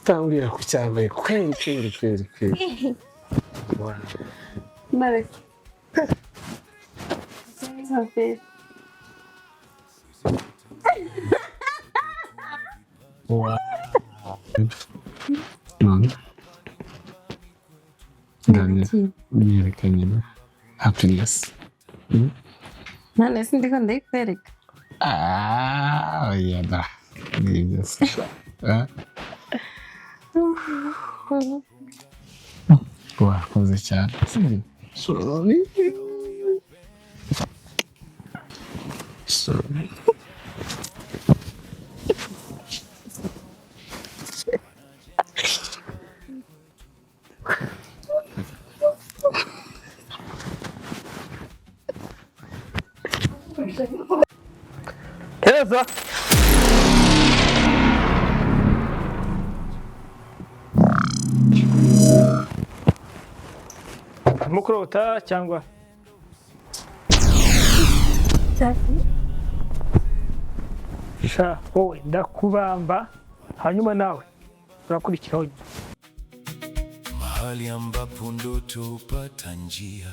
tambira ku cyambaye kweli. Mare. Sabe. Wow. Yerekanye happiness. None sindi ko ndikwereka. Yeah, da. Yes. Wakoze cyane. Sorry. Keza. Mukurota cyangwa Sha wowe ndakubamba hanyuma nawe urakurikiraho mahali ambapo ndoto hupata njia.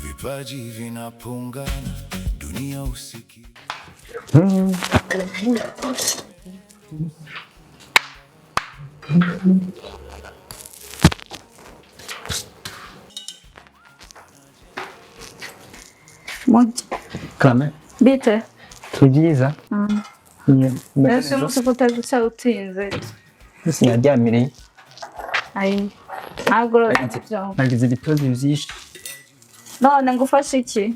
Vipaji vinapongana, dunia usiki. Moja. Kame. Bite. Tugiza. Ese musukota gusa utinze. Sinaryamire. Ai. Agoro. Nagize ibitozi byinshi. None ngufashe iki?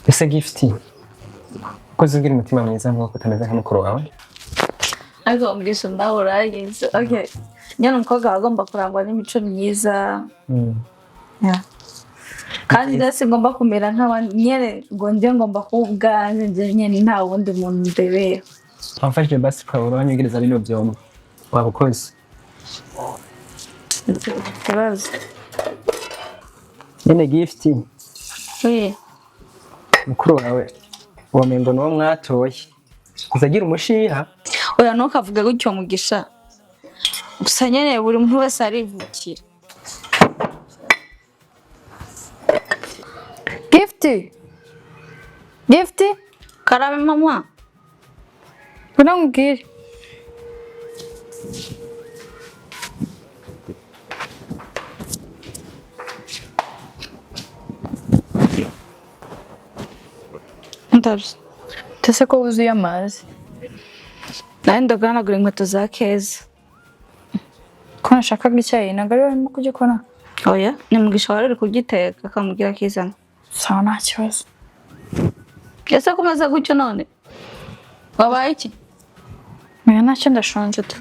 Ese gifti. Koze ugira umutima mwiza nkuko utameze nka mukuru wawe. Ariko mbwisho ndahora yinze. Okay. Nyana umukobwa agomba kurangwa n'imico myiza. Yeah. Kandi ndetse ngomba kumera nk'abandi nyene ngo nje ngomba kubwanze nyene nta wundi muntu ndebera. Wamfashije basi kwa uranyugereza bino byombo. Wabukoze. Kibazo. Nyene gifti. Mukuru wawe. Uwo mengo no mwatoye. Kuzagira umushiha. Oya ntukavuga gutyo mugisha. Gusa nyene buri muntu wese arivukira. Gifti? Karabe mama. Unangiri. Ndabyo. Tese ko wuzuye amazi. Naenda guhanagura inkweto za Keza. Ko nashakaga icyayi nagari barimo kugikora. Oya, ni mugisha wari kugiteka akamubwira kizana. Sawa nta kibazo. Ese kumaze gutyo none? Wabaye iki? Mwana ntacyo ndashonje tu.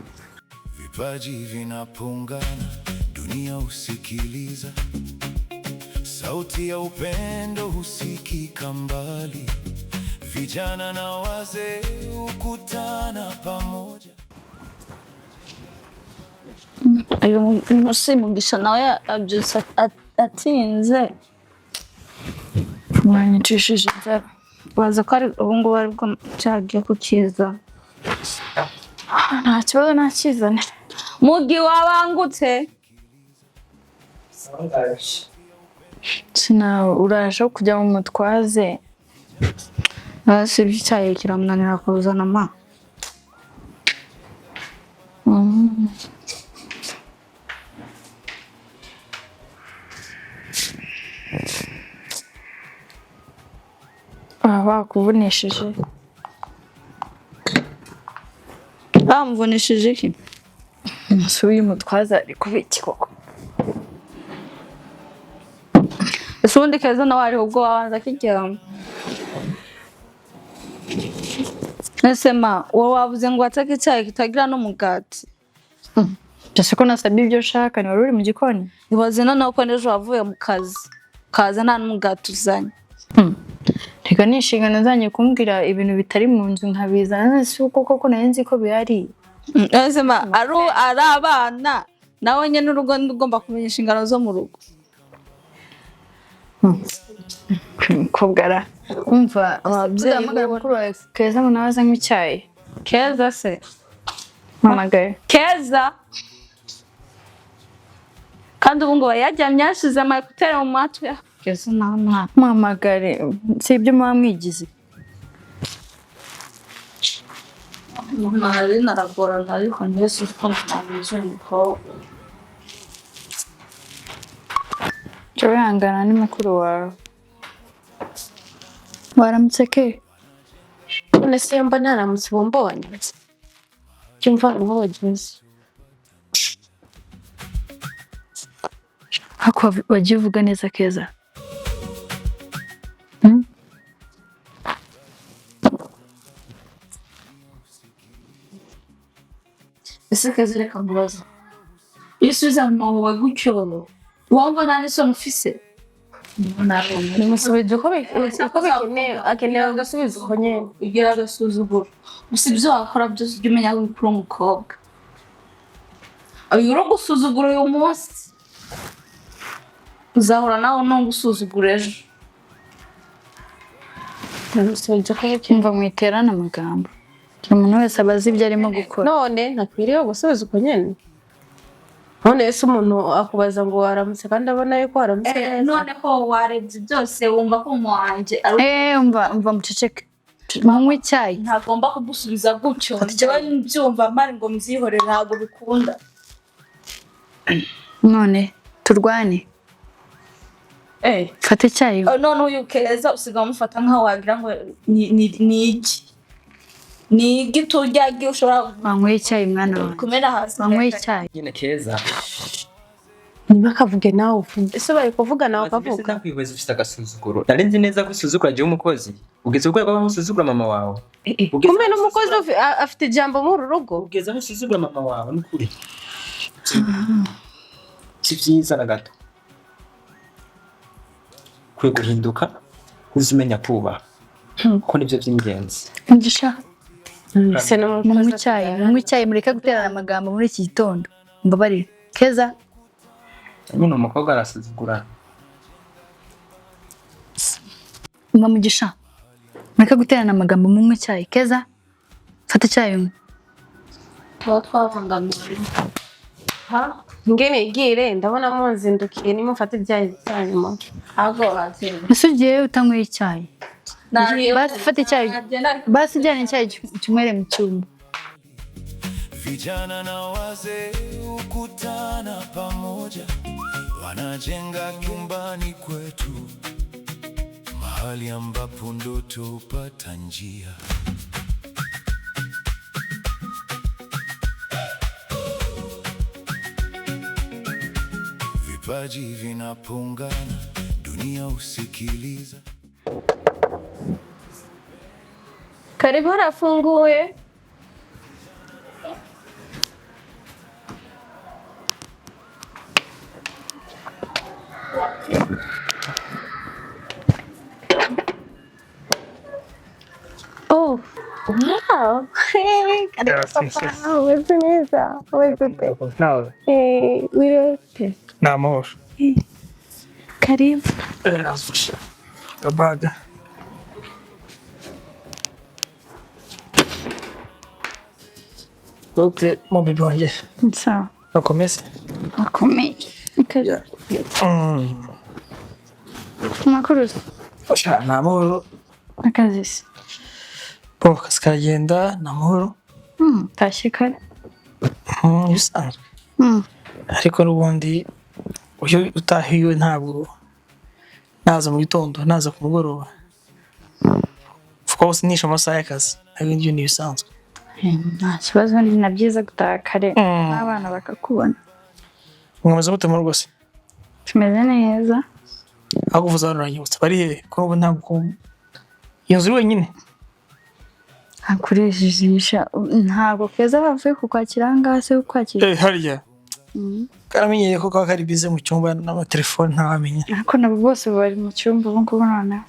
Vipaji vinapongana, dunia usikiliza. Sauti ya upendo husikika mbali. Vijana na wazee hukutana pamoja. Ayo musimu mugisha nawe abyusa atinze. Mwanyicishije inzara. Baza ko ari ubu ngubu aribwo cyagiye kukiza. Nta kibazo nakizane. Mugi wabangutse. Sina uraje kujya mu mutwaze. Nasi bicyaye kiramunanira kuzana ma. Bakuvunishije. Bamvunishije iki? Musuye mutwaza ari kubiki koko. Ese ubundi Keza nawe ari ubwo wabanza kijyamo. Ese ma wowe wavuze ngo watake icyayi kitagira n'umugati. Byose ko nasabye ibyo ushaka ni wari uri mu gikoni. Ibaze noneho ko n'ejo wavuye mu kazi. Kaza nta n'umugati uzanye. Reka nishingana zanye kumbwira ibintu bitari mu nzu nkabizana si uko koko nayenzi ko bihari. Ese ma ari abana nawe nyene n'urugo ngomba kumenya inshingano zo mu rugo. Kobgara. Umva ababyeyi mukuru wawe Keza ngo nawe azanywe icyayi. Keza se. Mamagaye. Keza. Kandi ubu ngo yajyamye yashize amakuteri mu matwi. Keza nta mamagare si ibyo muba mwigize. Mahali naragora ariko ndetse ko ntabizo niko. Cyo yangana ni mukuru wawe. Waramutse ke? None se mba naramutse bombonye. Cyumva nk'ubageze. Hako wagiye uvuga neza Keza. Ese Keza reka mbaza. Isubiza mu wawe gucyo. Wumva nane so mufise. Nimusubije ko akeneye gasubiza ko nyene igira gasuzuguro. Gusa ibyo wakora byose ujye umenya ko uri umukobwa. Ayuro gusuzugura uyu munsi. Uzahora nawe no gusuzugura ejo. Nimusubije ko cyumva mwiterana amagambo. Umuntu wese abazi ibyo arimo gukora. None ntakwiriye gusubiza uko nyene. None ese umuntu akubaza ngo waramutse kandi abona yuko waramutse. None ko warebye byose wumva ko umuwanje. Umva muceceke. Munywe icyayi. Ntagomba kugusubiza gutyo. Njyewe mbyumva mari ngo mzihore ntago bikunda. None turwane. Fata icyayi. None uyu Keza usiga mufata nkaho wagira ngo ni iki. Ni giturya ushobora banywe icyayi mwana wawe. Kumena hasi. Banywe icyayi. Nyine Keza. Niba kavuge nawe uvuga. Ese bari kuvuga nawe ukavuga. Kwihweza ufite agasuzuguro. Nari nzi neza ko usuzugura je umukozi. Ugeze urwego aho usuzugura mama wawe. Kumbe n'umukozi afite ijambo mu rugo. Ugeze aho usuzugura mama wawe n'ukuri. Si byiza na gato. Kwe guhinduka uzumenya kuba. Ko nibyo by'ingenzi. Ngisha. Se no munywe icyayi mureka guterana amagambo muri iki gitondo. Mbabarire. Keza. Nyine umukobwa arasuzugura. Mugisha. Mureka guterana amagambo munywe icyayi. Keza. Fata icyayi. Twavangamiye. Ngene igire ndabona munzindukiye nimufata ibyayi cyanyuma. Ago batse. Nasugiye utanyweye icyayi. Basi fata icyayi. Basi jana icyayi tumwere mu cyumba. Vijana na wazee hukutana pamoja, wanajenga nyumbani kwetu, mahali ambapo ndoto hupata njia. Vipaji vinapongana, dunia usikiliza. Karibu harafunguye. Oh, wow. Hey, karibu papa. Wewe neza. Wewe pepe. Nawe. Wewe. Na amahoro. Karibu. Azusha. Abaga. Okay, bibi wanjye. Sawa. Nakomeze. Akomeye. Makuru. Osha, na amahoro. Akazi se. Akazi karagenda, na amahoro. Tashye kare. Bisanzwe. Ariko n'ubundi uyu utahiwe ntabwo naza mu gitondo, naza ku mugoroba. Of course nisha amasaha y'akazi. Ariko ibyo ni bisanzwe. Nta kibazo ni nabyiza gutaha kare n'abana bakakubona. Mwamaze gute mu rugo se? Tumeze neza. Aho kuvuza baranyibutsa bari he ko ubu ntabwo iyo nzu wenyine. Hakoresheje imisha ntabwo Keza bavuye kukwakira ngaha se ukwakira. Harya. Karamenyeye ko kwa kari bize mu cyumba n'amatelefone ntawamenya. Ariko nabo bose bari mu cyumba ubu ngubu none.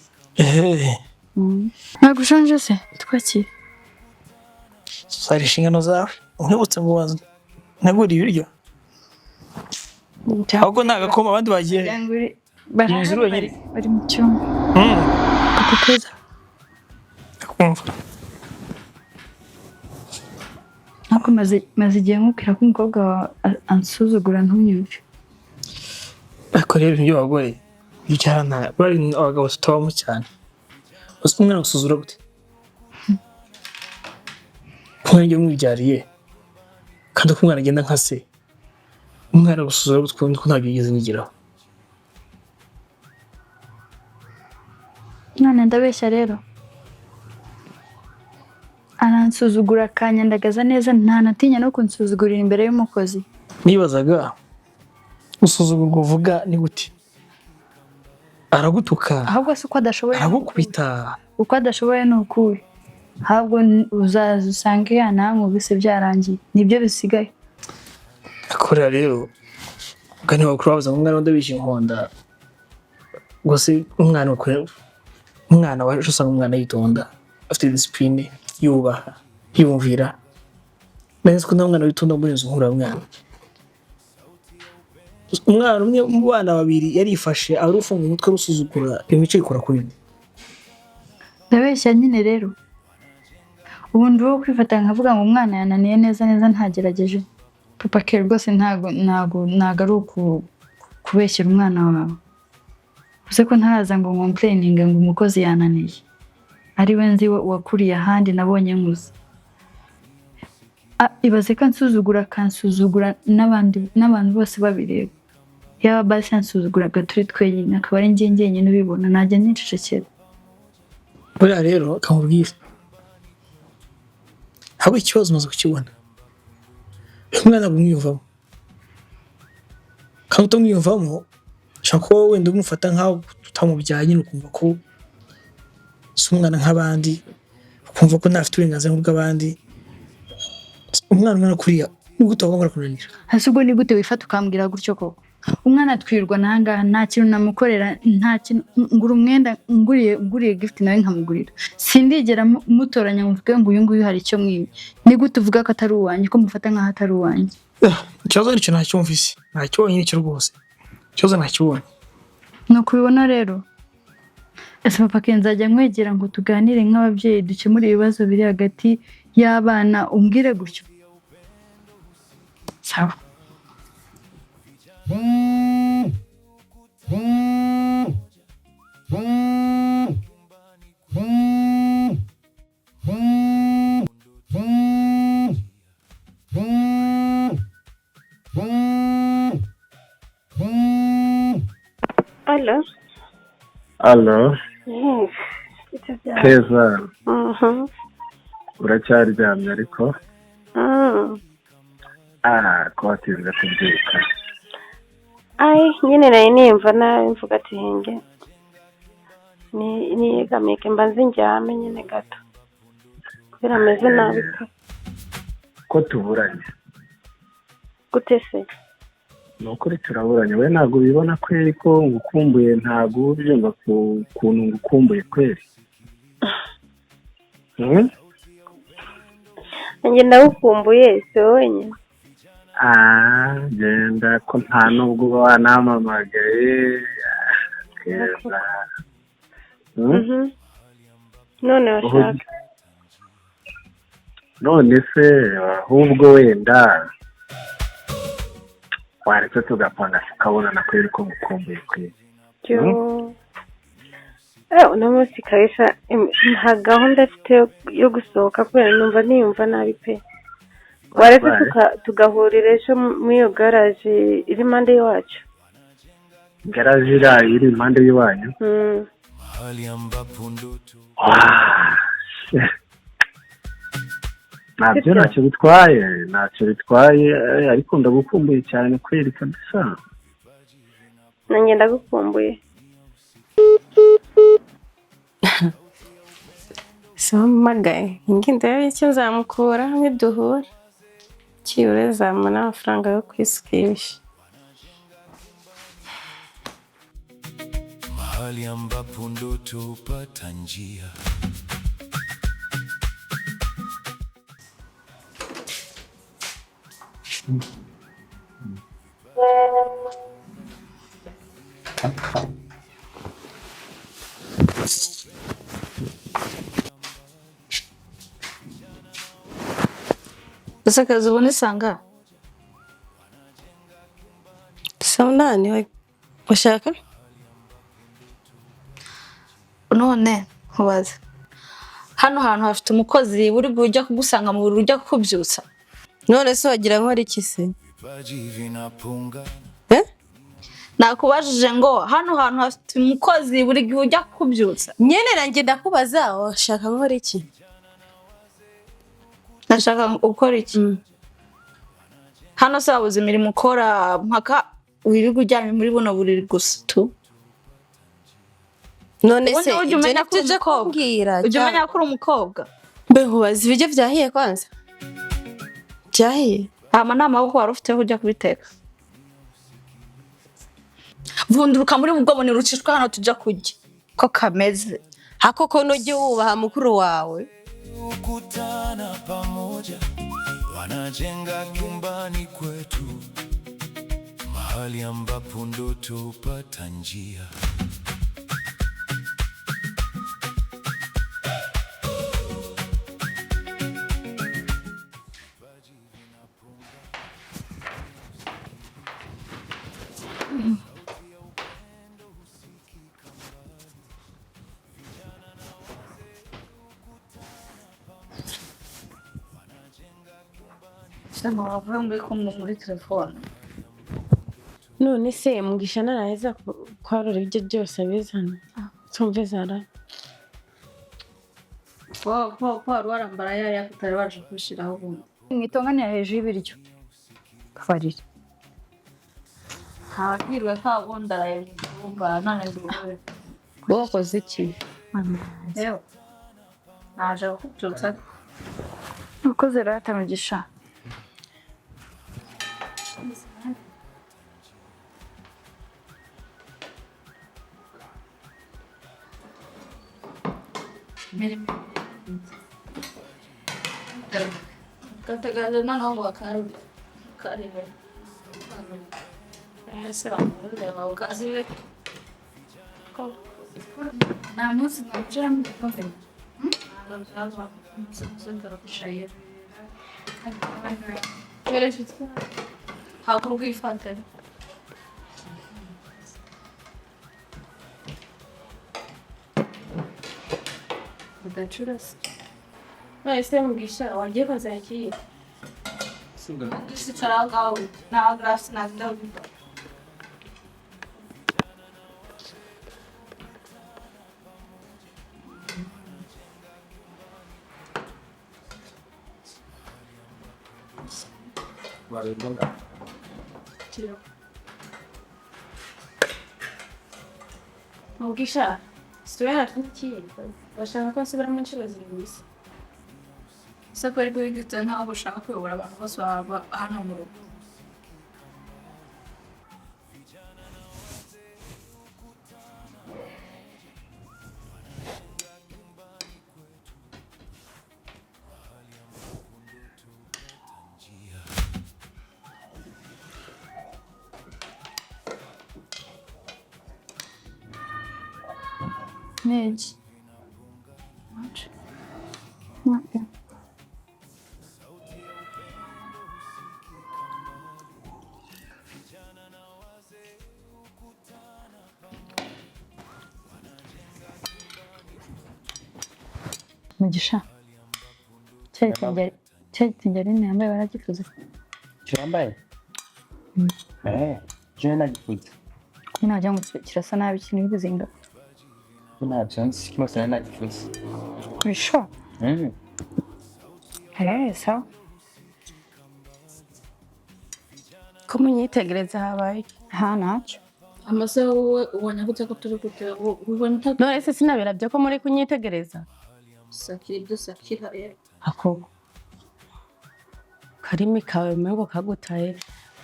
Ntabwo ushonje se twakira. Sari inshingano zawe unkibutse ngo waza nagura ibiryo. Ahubwo ntagakoma abandi bagiye. bari mu cyumba. Papa Keza. Kumva. Ako maze igihe nkubwira ko umukobwa ansuzugura ntunyumve. Ariko rero ibyo bagore bijyana bari abagabo tutabamo cyane. Uzi umwana gusuzura gute? Kumwe njye mwibyariye. Kandi ko umwana agenda nka se. Umwana gusuzura gute ko ntabyo yigeze nigiraho. None ndabeshya rero. Aransuzugura akanyandagaza neza ntanatinya no kunsuzugurira imbere y'umukozi. Nibazaga usuzugurwa uvuga ni gute? Aragutuka. Ahubwo se uko adashoboye. Aragukubita. Uko adashoboye ni ukuri. Ahubwo uzaza usange yanankubise byarangiye. Nibyo bisigaye. Akorera rero gani bakuru bavuze ngo umwana ndabisha inkonda. Gose umwana waje usanga umwana yitonda. Afite discipline. Yubaha yumvira neza ko ndamwana witonda muri izo nkura umwana umwe mu bana babiri yarifashe arufunga umutwe rusuzugura imico ikora kuri ndabeshya nyine rero ubundi wo kwifata nkavuga ngo umwana yananiye neza ntagerageje papa ke rwose ntago ari kubeshyira umwana wawe uze ko ntaraza ngo complaining ngo umukozi yananiye ari we nzi wakuriye ahandi nabonye nkuze ibaze ko kansuzugura n'abantu bose babireba yaba basi ansuzuguraga turi twenyine akaba ari njye nyine ubibona najya nicecekera buriya rero kamubwira haba ikibazo maze kukibona umwana bumwiyumvamo kandi utamwiyumvamo ushaka ko wenda umufata nkaho utamubyaye nyine ukumva ko si umwana nk'abandi ukumva ko ntafite uburenganzira bw'abandi umwana kuriya ni gute wabona kunanira hasi ubwo ni gute wifata ukambwira gutyo koko umwana twirwa nangaha nta kintu namukorera nta kintu ngura umwenda nguriye gift nawe nkamugurira sindigera mutoranya mvuge ngo uyu nguyu hari icyo mwimye ni gute uvuga ko atari uwanjye ko mufata nkaho atari uwanjye ikibazo nicyo ntacyumvise ntacyonye nicyo rwose ikibazo ntacyubona no kubibona rero ese papa Kenzajya nkwegera ngo tuganire nk'ababyeyi dukemure ibibazo biri hagati y'abana umbwire gutyo sawa Allo. Keza. Uracyaryamye ariko? Ko watinze kubyuka. Nyine nayo nimva nawe mvuga ati henge. Niyegamike mbanze njyame nyine gato. Kubera ameze nabi pe. Ko tuburanye. Gute se? Nukuri turaburanye we ntabwo ubibona kweri ko ngukumbuye ntabwo ubyumva kuntu ngukumbuye kweri. Nanjye ndagukumbuye se wenyine. Genda ko nta nubwo wanamamagaye. Keza. None washaka. None se ahubwo wenda waretse tugapanga tukabonana kweri ko ngukumbuye kweri. Uno munsi kabisa nta gahunda afite yo gusohoka kubera numva niyumva nabi pe. Waretse tugahurira ejo muri iyo garage iri impande y'iwacu. Garage iri impande y'iwanyu? Mahali ambapo ndoto ntacyo bitwaye ariko ndagukumbuye cyane kweri kabisa. Nanjye ndagukumbuye. Magaye ingenda y'icyo nzamukura ntiduhure kibure zamana amafaranga yo kwisikisha. mahali ambapo ndoto hupata njia. Ese Keza ubona isanga? Saa munani ushaka? None nkubaze. Hano hantu hafite umukozi uri bujya kugusanga mu buriri ujya kubyutsa. None se wagira nkora iki se? Nakubajije ngo hano hantu hafite umukozi buri gihe ujya kubyutsa. Nyene nanjye ndakubaza washaka nkora iki? Nashaka ukora iki? Hano se wabuze imirimo ukora mpaka wirirwa ujyanye muri buno buriri gusa tu. None se ujye umenya ko uri umukobwa. Mbe nkubaza ibiryo byahiye kwanza? Byahiye? Amanama yo wari ufite ujya kubiteka. Vunduruka muri ubwo bone rucishwa hano tujya kujya. Ko kameze. Hako ko nujye wubaha mukuru wawe. Kukutana pamoja wanajenga nyumbani kwetu, mahali ambapo ndoto hupata njia. Sema wavuye muri telefone. None se mugisha naraheza kwarura ibyo byose bizana. Tumve zara. Ko warambara yaya kutari waje kushiraho ubundi. Mwitonganya hejuru y'ibiryo. Kafarira. Habirwe ka bondaraye umva nane ndubure. Wakoze iki? Leo. Naje kubyutsa. Ukoze rata mugisha. Kataganda na ngo akaru kariwe. Ese wa ukaziwe. Na musi na jam kofe. Alonso sentaro kushaye. Queres ficar? Algo que falta. Udachuras. No, este mugisha wagiye kaza iki? Disse algo na graça na vida. Mugisha, stuera tutti. Bashaka ko nsubira mu nshuro zibisi. Só para que eu tenha algo chama que eu era para sua hano. Nede. Okay. Mugisha. Cyatinjari yambaye baragifuza. Cyambaye? Je nagifuza. Najya ngo kirasa nabi kintu bizinga. Ntabyo nzi kimose nagifuza. Bisho. Sawa. Ko munyitegereza habaye. Ntacyo. Amasaha wowe ubona gute ko turi gutera ubona None se sinabera byo ko muri kunyitegereza. Sakira Ako karimi kawe mengo kagutaye.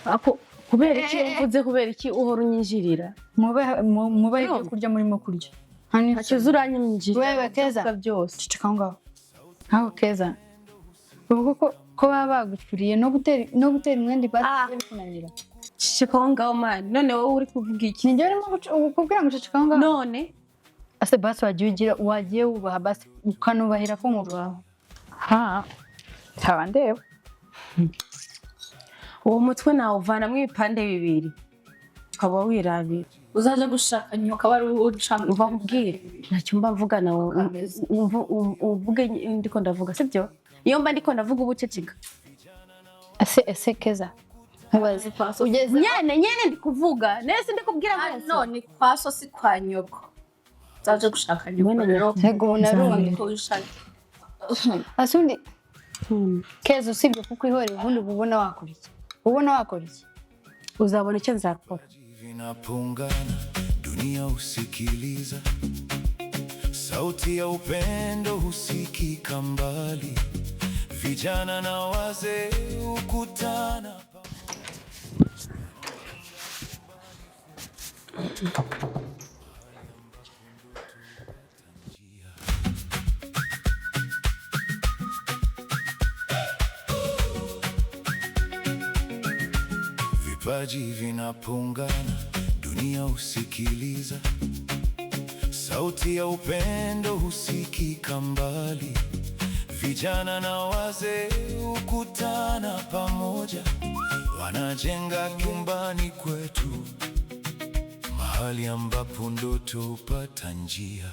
Ako kubera iki uvuze kubera iki uhora unyinjirira? Mube ibyo kurya murimo kurya. Hani hakiza uranyinjira. Wewe Keza byose. Cicika ngaho. Nkaho Keza. Ubwo ko baba baguturiye no gutera imwendi bati bikunanira. Cicika ngaho man. None wowe uri kuvuga iki? Ninjye urimo kubwira ngo cicika ngaho. None ase basi wagiye wubaha basi ukanubahira ko mubaho. Taba ndeba. Uwo mutwe nawuvanamo ibipande bibiri ukaba wirabira. Uzaje gushaka nyoka bari ucanga uva kubwira ntacyo mba mvuga nawe uvuge ndiko ndavuga sibyo iyo mba ndiko ndavuga ubuceceka ese Keza nkubaze kwaso ugeze nyene ndikuvuga nese ndikubwira bose none kwaso si kwa nyoko uzaje gushaka nyoka ntego narundi ko wishaka asundi Keza usibye kuko ihore ubundi ubona wakora iki uzabona icyo nzakora. Vinapungana, dunia husikiliza, sauti ya upendo husikika mbali, vijana na wazee hukutana. Vipaji vinapungana, dunia husikiliza, sauti ya upendo husikika mbali, vijana na wazee hukutana pamoja, wanajenga nyumbani kwetu, mahali ambapo ndoto hupata njia.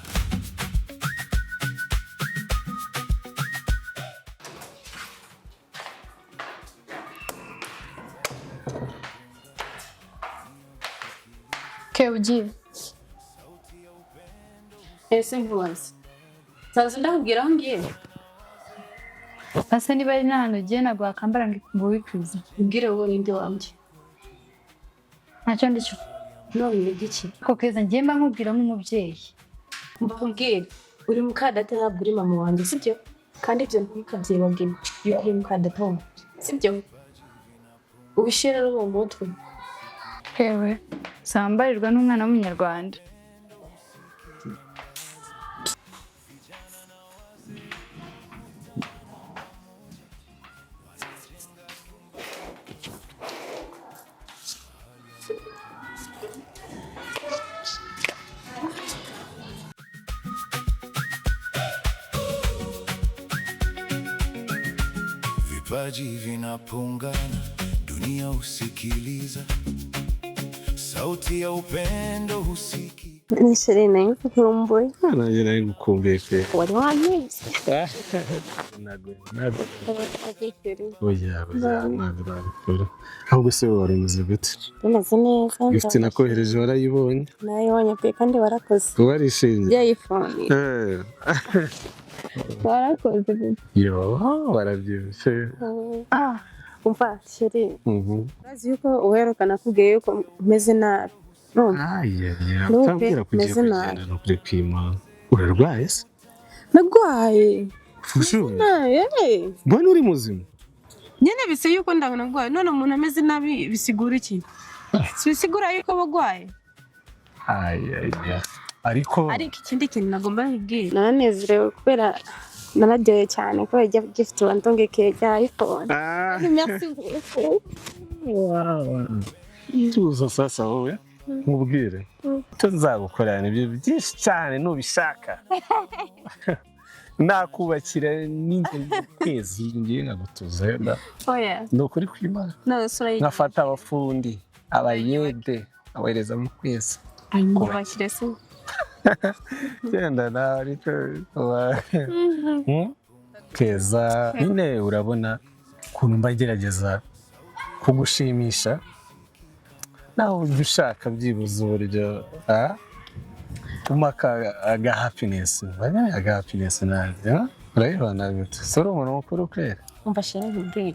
Ugiye ese nkubaze zaza ndakubwira aho ngiye asa niba ari n'ahantu ugiye ntabwo wakambara ngo wikwize ubwire wowe ninde wambye ntacyo ndicyo none n'igiki ko Keza ngiye mba nkubwira nk'umubyeyi mbakubwire uri mukadata ntabwo uri mama wanjye sibyo kandi ibyo ntukabyibagirwe yuko uri mukadata wanjye sibyo ubishira rero mu mutwe hewe sambarirwa n'umwana w'umunyarwanda. Vipaji vinapungana, dunia husikiliza, sauti ya upendo husikika. Nishirine nkukumbuye. Nanjye nari ngukumbuye pe. Wari wanyuze. Ntabwo. Oya, ntabwo. Ahubwo se wari umeze gute? Bimeze neza. Gifite nakohereje warayibonye? Nayibonye pe kandi warakoze. Warishimye? Byayifoni. Warakoze. Yo, warabyibushye. Umva sheri. Urazi yuko uherukana kubwiye yuko umeze nabi. Utambwira kugiye kugenda no kuri kwima. Urarwaye se? Nagwaye. Fushu. Mbona uri muzima? Nyene bise yuko ndagwaye none umuntu ameze nabi bisigura iki? Bisigura yuko bagwaye. Ariko ikindi kintu nagomba kubwira. Nanezerewe kubera nararyoye cyane ko gift wantongekeye cya iPhone. Merci beaucoup. Wow. Tuza sasa wowe nkubwire. Tuzagukorana ibyo byinshi cyane nubishaka. Nakubakira n'inzu kwezi ngiye ngagutuza yenda. Oya. Nokuri kwimana. Nkafata abafundi, abayede, abahereza mu kwezi. Ayimubakire se. Genda nawe ariko Keza nyine urabona ukuntu mba ngerageza kugushimisha nawe ujya ushaka byibuze uburyo umaka aga happiness nanjye urabibona gute sore umuntu mukuru kwera umva shira nkubwire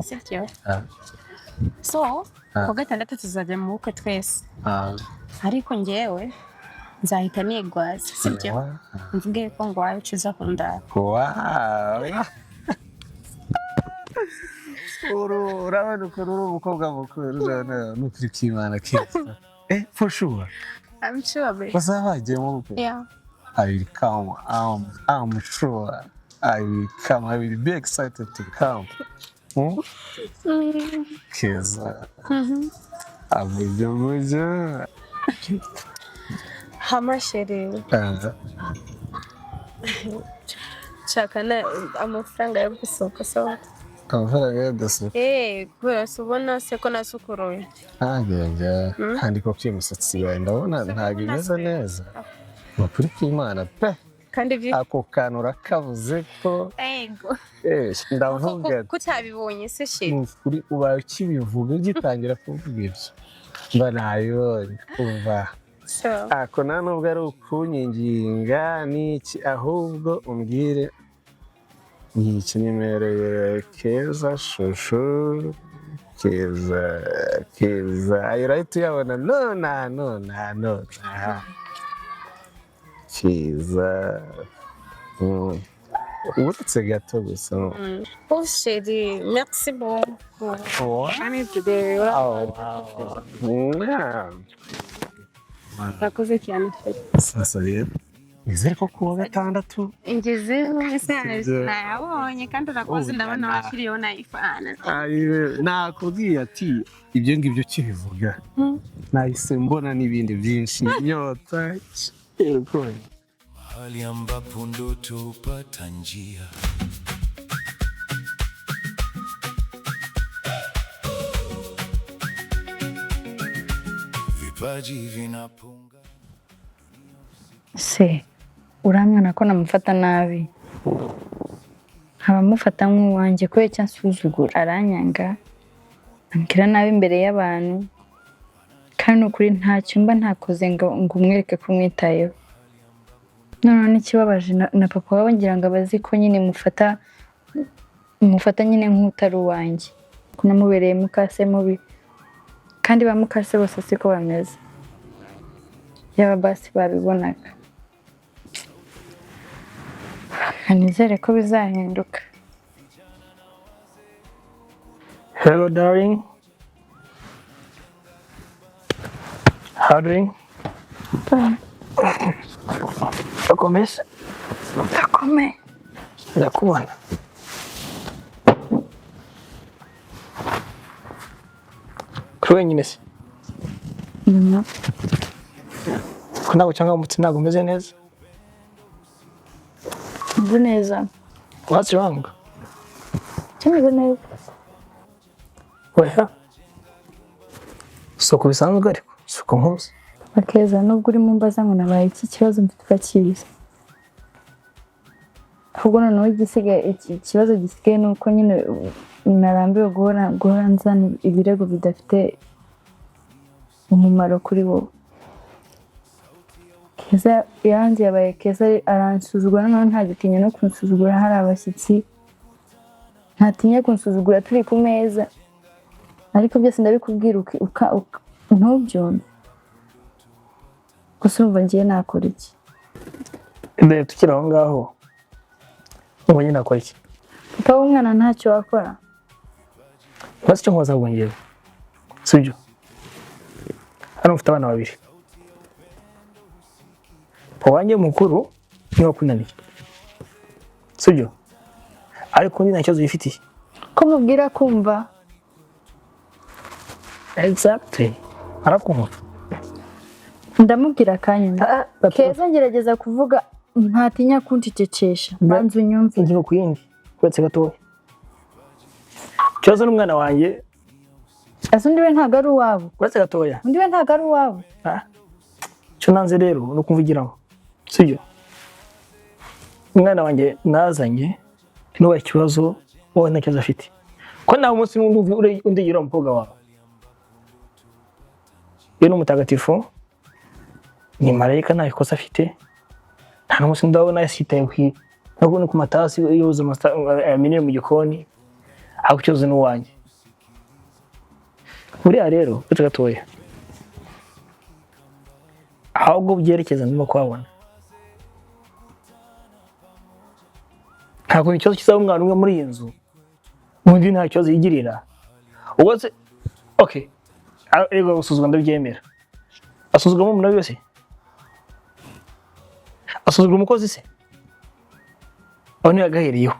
sibyo so ku gatandatu tuzajya mu bukwe twese ariko njyewe nzahita nigwaza sibyo mvuge ko ngwaye uciza kundara urabona ukuntu uri umukobwa mukuru n'ukuri kw'Imana Keza for sure I'm sure babe bazabagiye mu bukwe I will come. I'm sure I will come. I will be excited to come. Keza. Abuja. Hamasheri. Chakana amafaranga yo gusohoka so. Amafaranga yo gusohoka. Kubera subona se ko nasukuruye. Agenge kandi ko kwimusatsi yawe ndabona ntago imeze neza. Nukuri kw'Imana pe. Kandi ako kantu urakavuze ko ndavuga kutabibonye se shit. Kuri ubaye ukibivuga ugitangira kuvuga ibyo. Mba nabibonye umva. Ako nta nubwo ari ukunyinginga n'iki ahubwo umbwire iki nimero ya Keza shushu Keza urahita uyabona no Keza uretse gato gusa. Chérie, merci beaucoup. Urakoze cyane. Sasa rero nizere ko kuwa gatandatu ingezeho message nayabonye kandi urakoze ndabona wakiriyeho nayifana. Nakubwiye ati ibyo ngibyo kibivuga nahise mbona n'ibindi byinshi inyota mahali ambapo ndoto hupata njia. Vipaji vinapunga. Se uramwana ko namufata nabi nkabamufata nk'uwanjye kubera icyo ansuzugura aranyanga ambwira nabi imbere y'abantu kandi ukuri nta cyumba ntakoze ngo umwereke ko mwitayeho. None n'ikibabaje na papa wawe ngira ngo abazi ko nyine mufata nyine nk'utari uwanjye ko namubereye mukase mubi kandi bamukase bose siko bameze yaba basi babibonaga. Nizere ko bizahinduka. Hello darling. How doing? Urakomeza? Ndakomeye. Ndakubona. Kuri wenyine se? Ko ntabwo cyangwa umutsi ntabwo umeze neza? Meze neza. What's wrong? Meze neza. Oya. Soko bisanzwe ariko soko nkuzi. Keza nubwo uri mumbaza ngo nabaye iki kibazo mfite ukakibiza. Ahubwo noneho ikibazo gisigaye nuko nyine narambiwe guhora nzana ibirego bidafite umumaro kuri wowe. Keza yanze yabaye Keza aransuzugura none ntagitinya no kunsuzugura hari abashyitsi. Ntatinya kunsuzugura turi ku meza. Ariko byose ndabikubwira ntubyumve. Gusa umva ngiye nakora iki? Mbere tukiri aho ngaho ubonye nakora iki? Papa w'umwana ntacyo wakora. Basi cyo nkoza bwongera. Sibyo? Hano mfite abana babiri. Wanjye mukuru niwe kunaniye. Sibyo? Ariko ndi nacyo zifitiye. Ko mubwira kumva. Exactly. Arakumva. Ndamubwira kanya. Keza ngerageza kuvuga ntatinya kunticecesha. Banzu nyumve. Ngiye kuyindi. Kwetse gatoya. Cyoza n'umwana wanjye. Asundi we ntago ari uwabo. Kwetse gatoya. Undi we ntago ari uwabo. Cyo nanze rero no kumvugiraho. Sibyo? Umwana wanjye nazanye n'uwa kibazo wowe ntakibazo afite. Ko nawe umunsi undi yira umukobwa wawe. Iyo n'umutagatifu ni marayika nta ikosa afite. Nta n'umunsi ndabona yasitaye ntabwo no ku matasi yoza minere mu gikoni. Aho cyoze n'uwanjye. Buriya rero kwetse gatoya. Ahubwo byerekeza ndimo kwabona. Ntabwo ikibazo kizaba umwana umwe muri iyi nzu undi nta kibazo yigirira. Ubwo se okay ego gusuzugura ndabyemera. Asuzugura umuntu wese? Asuzugura umukozi se? Aho ni agaheriyeho.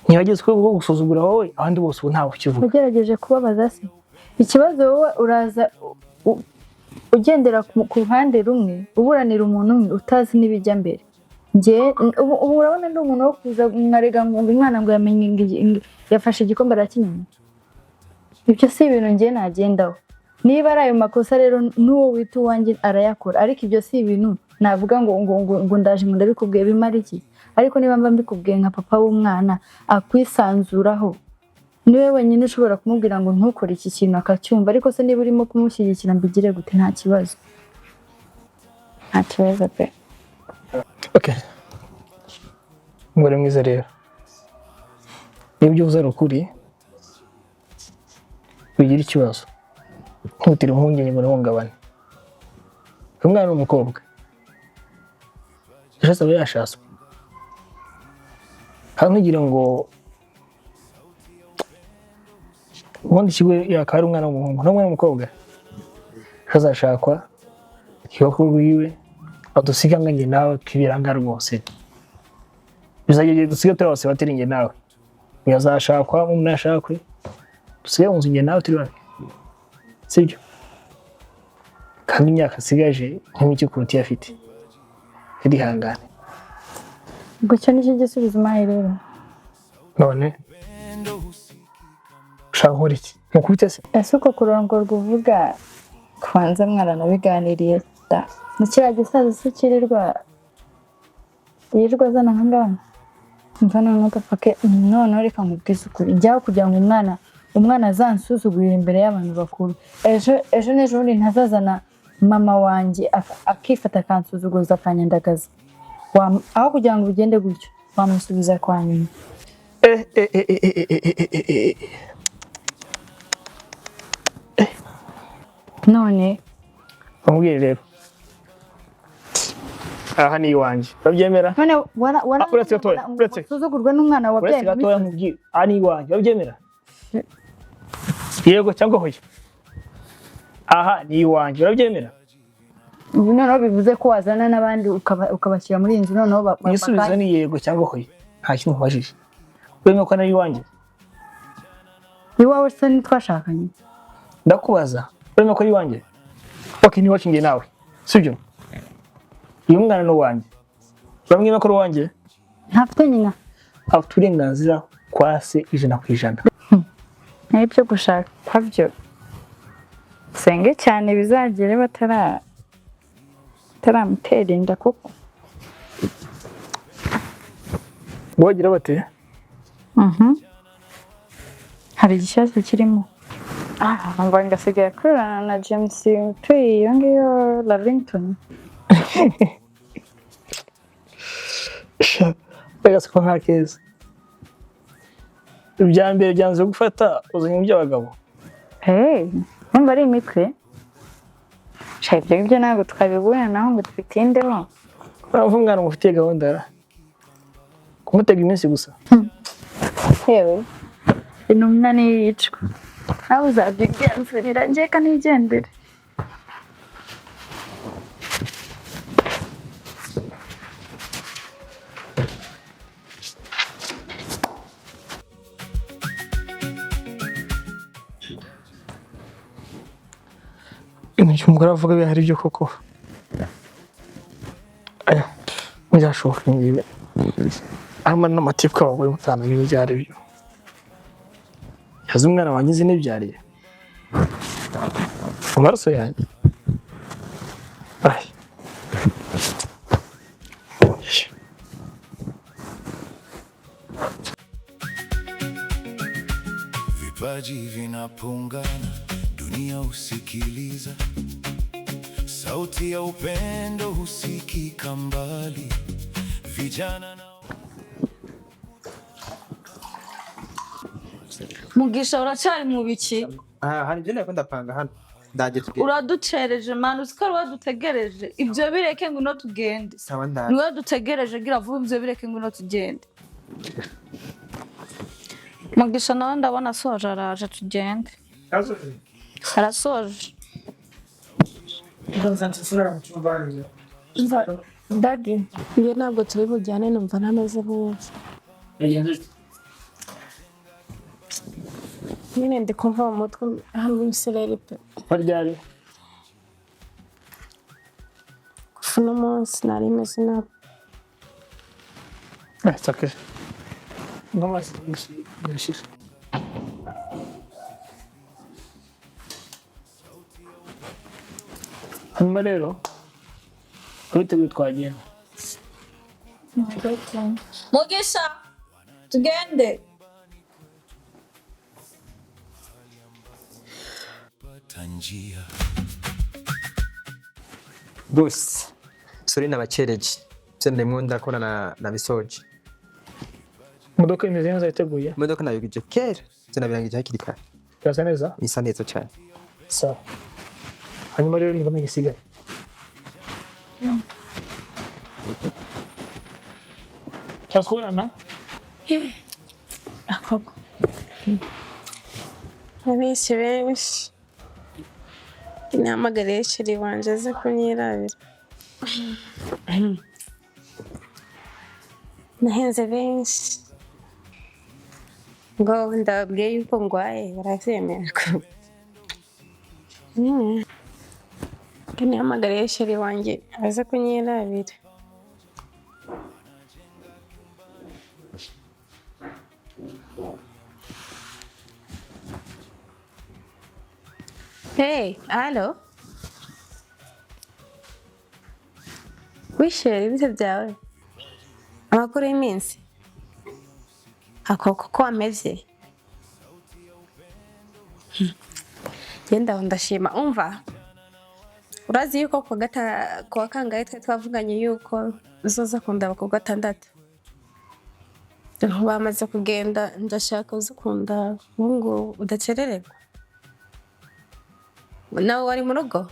Ntiyageze ko gusuzugura wowe abandi bose ubu ntawe kivuga. Ugerageje kubabaza se. Ikibazo wowe uraza ugendera ku ruhande rumwe uburanira umuntu umwe utazi n'ibijya mbere nge ubu urabona ndi umuntu wo kuza nkarega ngo umwana ngo yamenye yafashe igikombe arakinywa ibyo si ibintu nge nagendaho niba ari ayo makosa rero n'uwo wita uwanjye arayakora ariko ibyo si ibintu navuga ngo ndaje ngo ndabikubwiye bimara iki ariko niba mba mbikubwiye nka papa w'umwana akwisanzuraho niwe wenyine ushobora kumubwira ngo ntukore iki kintu akacyumva ariko se niba urimo kumushyigikira mbigire gute nta kibazo pe okay ngore mwiza rero nibyo uvuze ukuri bigira ikibazo ntutire impungenge ngo ntihungabane umwana n'umukobwa yashatse aba yashatswe kandi ntugira ngo ubundi ikigo yakaba ari umwana w'umuhungu n'umwana w'umukobwa azashakwa ikibazo wiwe adusiga ngange nawe twibiranga rwose bizagiye dusiga turi bose batiri nge nawe yazashakwa umuntu yashakwe dusiga mu nzu nge nawe turi bake sibyo kandi imyaka asigaje nk'icyo kuruti afite irihangane ubwo cyo nicyo gisubizo umpaye rero none ushaka nkora iki mukubite se ese uko kurongorwa uvuga kubanza mwaranabiganiriye da mukiriya gisaza se yirirwa azana nkangana mva none gapake none reka nkubwize ukuri njyaho kugira ngo umwana azansuzugurira imbere y'abantu bakuru ejo n'ejo bundi ntazazana mama wanjye akifata akansuzuguza akanyandagaza aho kugira ngo bigende gutyo wamusubiza kwa nyuma none bamubwire rero aha ni iwanjye babyemera none uretse gatoya usuzugurwa n'umwana wabyaye uretse gatoya nkubwire aha ni iwanjye babyemera yego cyangwa hoya aha ni iwanjye urabyemera noneho bivuze ko wazana n'abandi ukabashyira muri iyi nzu noneho igisubizo ni yego cyangwa hoya nta kintu nkubajije wemeye ko ari iwanjye iwawe se ntitwashakanye ndakubaza wemeye ko ari iwanjye ok ntiwacu nge nawe sibyo uyu mwana ni uwanjye bamwemeye ko ari uwanjye ntafite nyina afite uburenganzira kwa se 100%. n'ibyo gushaka byo senge cyane bizagere bataramutera inda kuko wagira bate hari igishyashya kirimo ngo ngasigaye akorana na James utuye iyo ngiyo Lavington mbega ko nta keza ibya mbere byanze gufata uzanye iby'abagabo numva ari imitwe ibyo ngibyo ntabwo twabibura naho ngo tubitindeho uravuga umwana umufitiye gahunda kumutega iminsi gusa yewe intumwa niyicwa nawe uzabyigenzurira njyeka nigendere ibintu umugore avuga bihari byo koko aya byashoboka ngibi arimo n'amatiku abagore mutana n'ibyo byari byo yazi umwana wangize n'ibyariye amaraso yanjye vipaji vinapongana, dunia husikiliza, sauti ya upendo husikika mbali, vijana na Mugisha uracyari mu biki? Hari ibyo nako ndapanga hano. Ndaje tugende. Uraducereje manu sikari wadutegereje. Ibyo bireke ngo no tugende. Sawa ndaje. Niwe dutegereje gira vuba ibyo bireke ngo no tugende. Mugisha nawe ndabona asoje araje tugende. Arasoje. Daddy, iyo ntabwo turi bujyane numva ntameze neza. Nyine ndi kumva mu mutwe hano isereri pe. Baryari? uno munsi nari meze nabi. It's okay. Ngamaze gushira. Hanyuma rero uriteguye twagenda. Mugisha tugende. Tanjia Boss, sorry nabacereje. Ndimo ndakora na bisoje. Imodoka imeze neza iteguye. Imodoka nabigije kera. Sinabirangije hakiri kare. Birasa neza? Isa neza cyane. Sawa. Hanyuma rero niba nigisigaye. Cyakubona? Akoko. Abisi benshi. Inamagare shiri wanje aze kunyirabira. Nahenze benshi. Ngo ndabwiye yuko ngwaye baravyemera ko. Inamagare shiri wanje aze kunyirabira. Hey, allo? Wishere bite byawe? Amakuru y'iminsi? Akoko ko ameze? Genda ndashima umva. Urazi yuko kwa kangahe twavuganye yuko uzoza kundaba ku gatandatu. Bamaze kugenda ndashaka uzukunda ngo udacerererwa. Nawe wari mu rugo?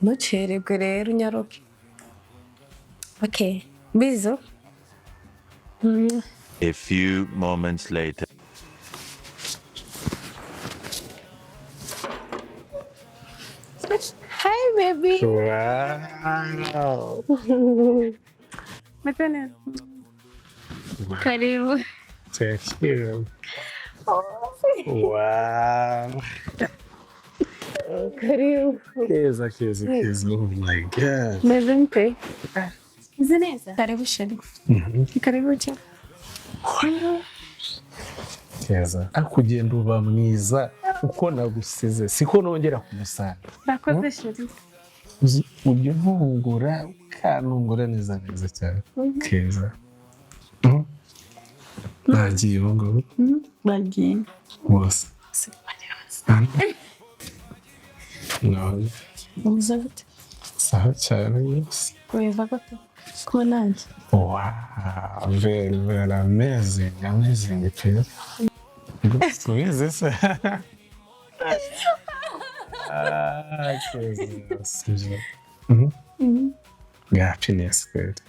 Ntucererwe rero unyaruke. Okay, bizo. A few moments later. Hi, baby. Wow. Matana. Karibu. Thank you. Wow. Karibu. Keza. Oh my God. Mezempe. Zineza. Karibu shari. Karibu cha. Keza. Akugenda uba mwiza uko nagusize siko nongera kumusanga. Bakoze shari. Ujye ntungura kanungura neza cyane. Keza. Nagiye ngo. Bagiye. Bose. No. Umuzabute. Sawa cyane yes. Kuva gute? Ko nanje. Wow, very amazing. Please. Who is this? Yeah, happiness good.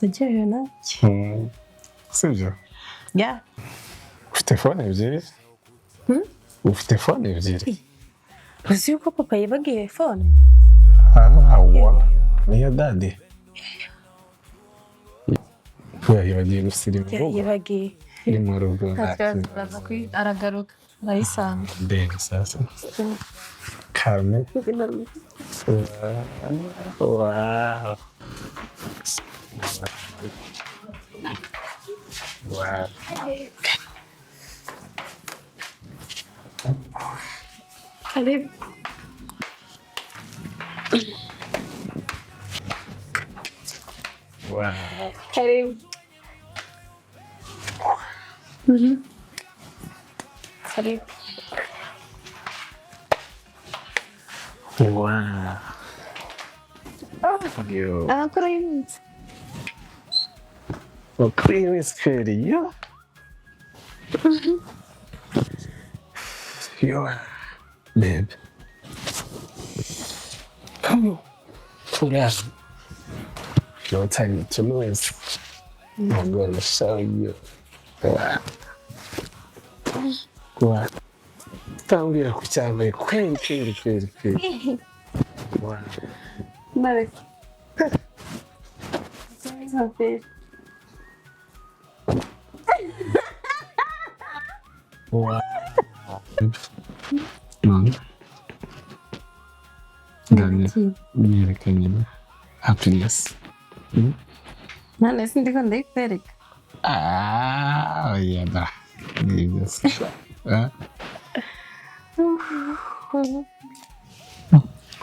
Ndagiye na. Sibyo? Yeah. Ufite phone ebyiri? Ufite phone ebyiri? Uzi yuko papa yibagiye phone? Wow. Niya daddy. Yibagiye gusira imvugo. Yibagiye. Iri mu rugo. Baza aragaruka. Arayisanga. Ndenge sasa. Calme. Wow. Wow. Karibu. Wow. Karibu. Karibu. Wow. Yo. Amakuru y'iminsi. Amakuru is good, yo. Yo, babe. Come on. Your time to lose. I'm gonna show you. Wow. Tambia kuchama kweli. Wow. Mare. Sabe. Wow. Myerekanye happiness. None se ndiko ndayikwereka. Oya da. Nibyo.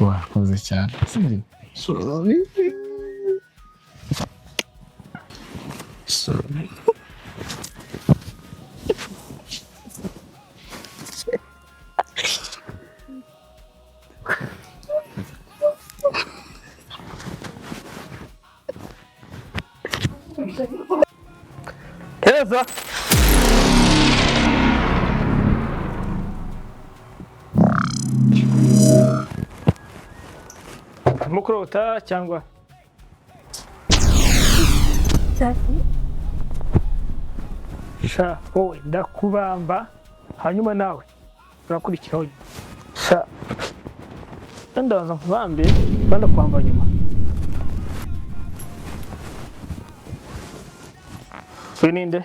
Wakoze cyane. Sorry. Keza. Mukurota cyangwa sha wowe ndakubamba hanyuma nawe urakurikiraho sha ndaza nkubambe banda kwamba nyuma Ninde?